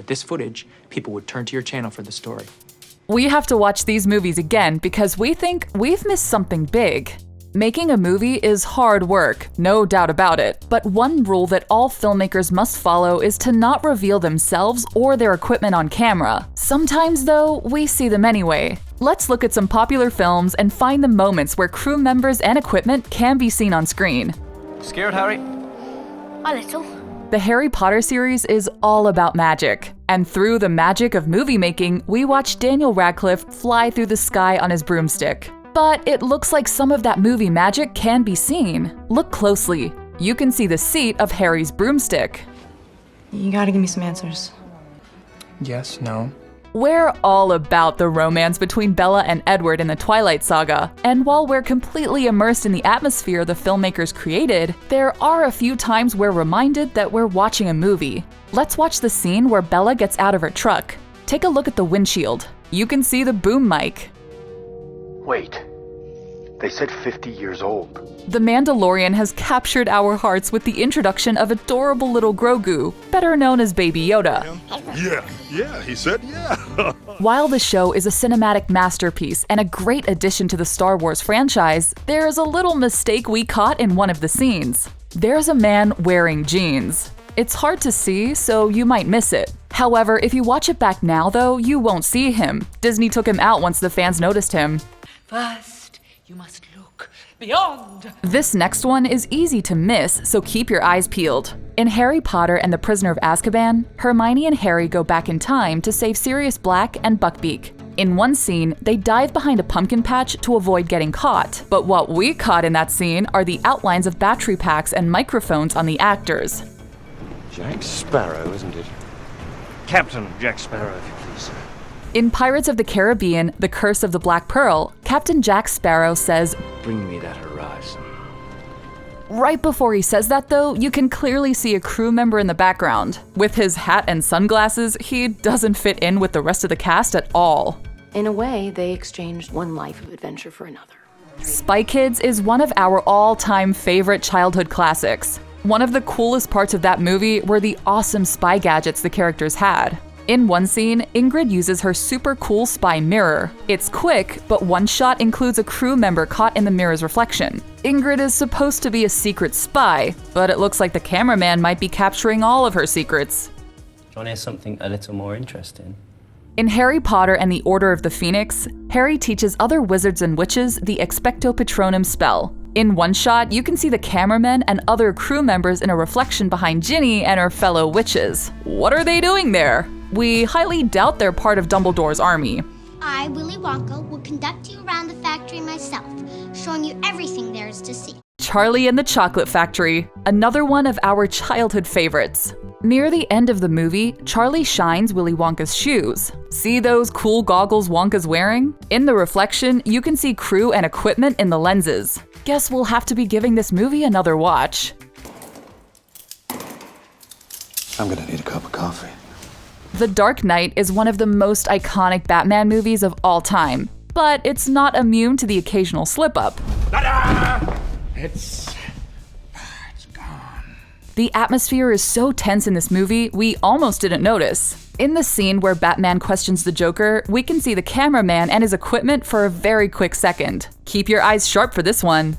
With this footage, people would turn to your channel for the story. We have to watch these movies again because we think we've missed something big. Making a movie is hard work, no doubt about it, but one rule that all filmmakers must follow is to not reveal themselves or their equipment on camera. Sometimes, though, we see them anyway. Let's look at some popular films and find the moments where crew members and equipment can be seen on screen. Scared, Harry? A little. The Harry Potter series is all about magic, and through the magic of movie making, we watch Daniel Radcliffe fly through the sky on his broomstick. But it looks like some of that movie magic can be seen. Look closely. You can see the seat of Harry's broomstick. You gotta give me some answers. Yes, no. We're all about the romance between Bella and Edward in the Twilight saga, and while we're completely immersed in the atmosphere the filmmakers created, there are a few times we're reminded that we're watching a movie. Let's watch the scene where Bella gets out of her truck. Take a look at the windshield. You can see the boom mic. Wait, they said 50 years old. The Mandalorian has captured our hearts with the introduction of adorable little Grogu, better known as Baby Yoda. Yeah, he said yeah. While the show is a cinematic masterpiece and a great addition to the Star Wars franchise, there's a little mistake we caught in one of the scenes. There's a man wearing jeans. It's hard to see, so you might miss it. However, if you watch it back now, though, you won't see him. Disney took him out once the fans noticed him. First, you must look beyond. This next one is easy to miss, so keep your eyes peeled. In Harry Potter and the Prisoner of Azkaban, Hermione and Harry go back in time to save Sirius Black and Buckbeak. In one scene, they dive behind a pumpkin patch to avoid getting caught. But what we caught in that scene are the outlines of battery packs and microphones on the actors. Jack Sparrow, isn't it? Captain Jack Sparrow, if you please. In Pirates of the Caribbean, The Curse of the Black Pearl, Captain Jack Sparrow says, Bring me that horizon. Right before he says that, though, you can clearly see a crew member in the background. With his hat and sunglasses, he doesn't fit in with the rest of the cast at all. In a way, they exchanged one life of adventure for another. Spy Kids is one of our all-time favorite childhood classics. One of the coolest parts of that movie were the awesome spy gadgets the characters had. In one scene, Ingrid uses her super cool spy mirror. It's quick, but one shot includes a crew member caught in the mirror's reflection. Ingrid is supposed to be a secret spy, but it looks like the cameraman might be capturing all of her secrets. Do you want to hear something a little more interesting? In Harry Potter and the Order of the Phoenix, Harry teaches other wizards and witches the Expecto Patronum spell. In one shot, you can see the cameramen and other crew members in a reflection behind Ginny and her fellow witches. What are they doing there? We highly doubt they're part of Dumbledore's army. I, Willy Wonka, will conduct you around the factory myself, showing you everything there is to see. Charlie and the Chocolate Factory, another one of our childhood favorites. Near the end of the movie, Charlie shines Willy Wonka's shoes. See those cool goggles Wonka's wearing? In the reflection, you can see crew and equipment in the lenses. Guess we'll have to be giving this movie another watch. I'm gonna need a cup of coffee. The Dark Knight is one of the most iconic Batman movies of all time, but it's not immune to the occasional slip-up. It's gone. The atmosphere is so tense in this movie, we almost didn't notice. In the scene where Batman questions the Joker, we can see the cameraman and his equipment for a very quick second. Keep your eyes sharp for this one.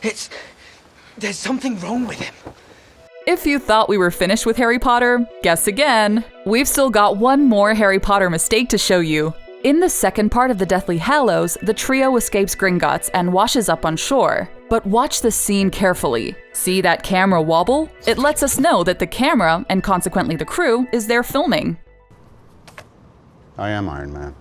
There's something wrong with him. If you thought we were finished with Harry Potter, guess again. We've still got one more Harry Potter mistake to show you. In the second part of the Deathly Hallows, the trio escapes Gringotts and washes up on shore. But watch the scene carefully. See that camera wobble? It lets us know that the camera, and consequently the crew, is there filming. I am Iron Man.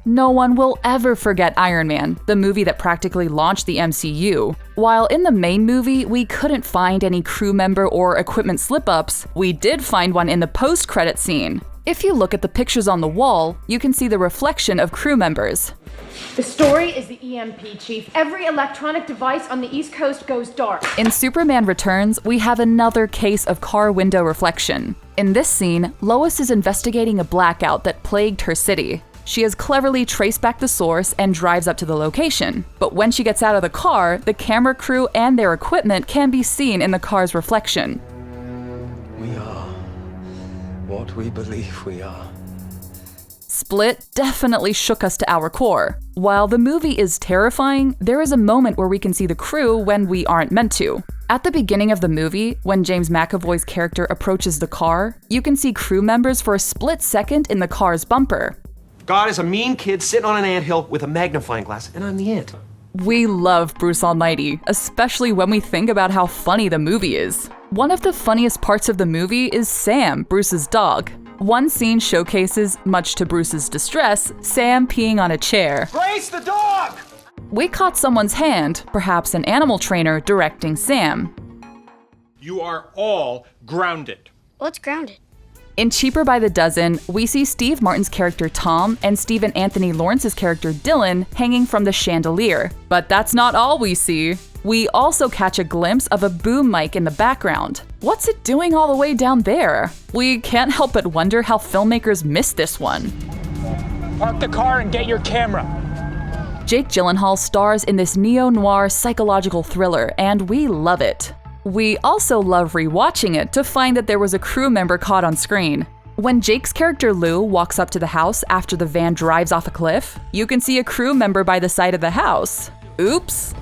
No one will ever forget Iron Man, the movie that practically launched the MCU. While in the main movie, we couldn't find any crew member or equipment slip-ups, we did find one in the post-credit scene. If you look at the pictures on the wall, you can see the reflection of crew members. The story is the EMP, Chief. Every electronic device on the East Coast goes dark. In Superman Returns, we have another case of car window reflection. In this scene, Lois is investigating a blackout that plagued her city. She has cleverly traced back the source and drives up to the location. But when she gets out of the car, the camera crew and their equipment can be seen in the car's reflection. what we believe we are. Split definitely shook us to our core. While the movie is terrifying, there is a moment where we can see the crew when we aren't meant to. At the beginning of the movie, when James McAvoy's character approaches the car, you can see crew members for a split second in the car's bumper. God is a mean kid sitting on an anthill with a magnifying glass, and I'm the ant. We love Bruce Almighty, especially when we think about how funny the movie is. One of the funniest parts of the movie is Sam, Bruce's dog. One scene showcases, much to Bruce's distress, Sam peeing on a chair. Grace, the dog! We caught someone's hand, perhaps an animal trainer, directing Sam. You are all grounded. What's grounded? In Cheaper by the Dozen, we see Steve Martin's character Tom and Stephen Anthony Lawrence's character Dylan hanging from the chandelier. But that's not all we see. We also catch a glimpse of a boom mic in the background. What's it doing all the way down there? We can't help but wonder how filmmakers missed this one. Park the car and get your camera. Jake Gyllenhaal stars in this neo-noir psychological thriller, and we love it. We also love rewatching it to find that there was a crew member caught on screen. When Jake's character Lou walks up to the house after the van drives off a cliff, you can see a crew member by the side of the house. Oops.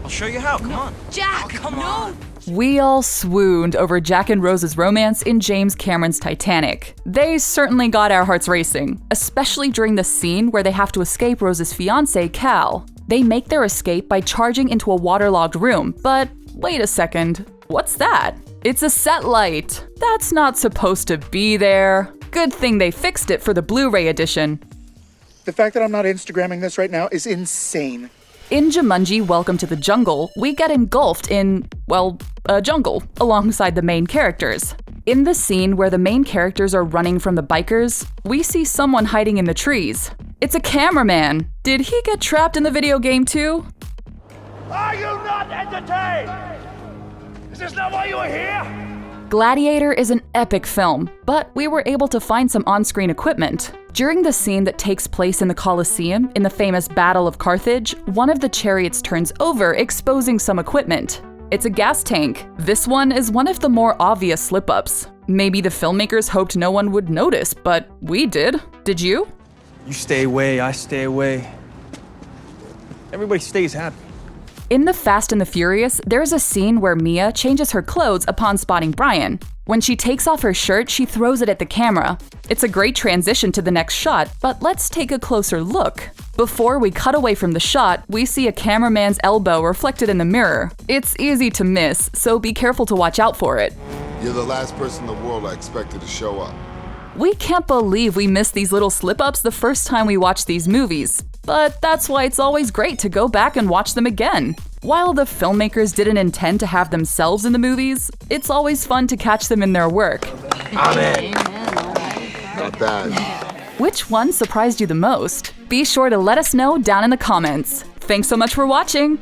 I'll show you how, come on. Jack, come on. We all swooned over Jack and Rose's romance in James Cameron's Titanic. They certainly got our hearts racing, especially during the scene where they have to escape Rose's fiancé, Cal. They make their escape by charging into a waterlogged room, but wait a second, what's that? It's a set light. That's not supposed to be there. Good thing they fixed it for the Blu-ray edition. The fact that I'm not Instagramming this right now is insane. In Jumanji: Welcome to the Jungle, we get engulfed in, well, a jungle, alongside the main characters. In the scene where the main characters are running from the bikers, we see someone hiding in the trees. It's a cameraman. Did he get trapped in the video game too? Are you not entertained? Is this not why you are here? Gladiator is an epic film, but we were able to find some on-screen equipment. During the scene that takes place in the Colosseum in the famous Battle of Carthage, one of the chariots turns over, exposing some equipment. It's a gas tank. This one is one of the more obvious slip-ups. Maybe the filmmakers hoped no one would notice, but we did. Did you? You stay away, I stay away. Everybody stays happy. In The Fast and the Furious, there's a scene where Mia changes her clothes upon spotting Brian. When she takes off her shirt, she throws it at the camera. It's a great transition to the next shot, but let's take a closer look. Before we cut away from the shot, we see a cameraman's elbow reflected in the mirror. It's easy to miss, so be careful to watch out for it. You're the last person in the world I expected to show up. We can't believe we missed these little slip-ups the first time we watched these movies. But that's why it's always great to go back and watch them again. While the filmmakers didn't intend to have themselves in the movies, it's always fun to catch them in their work. Amen. Not bad. Which one surprised you the most? Be sure to let us know down in the comments. Thanks so much for watching!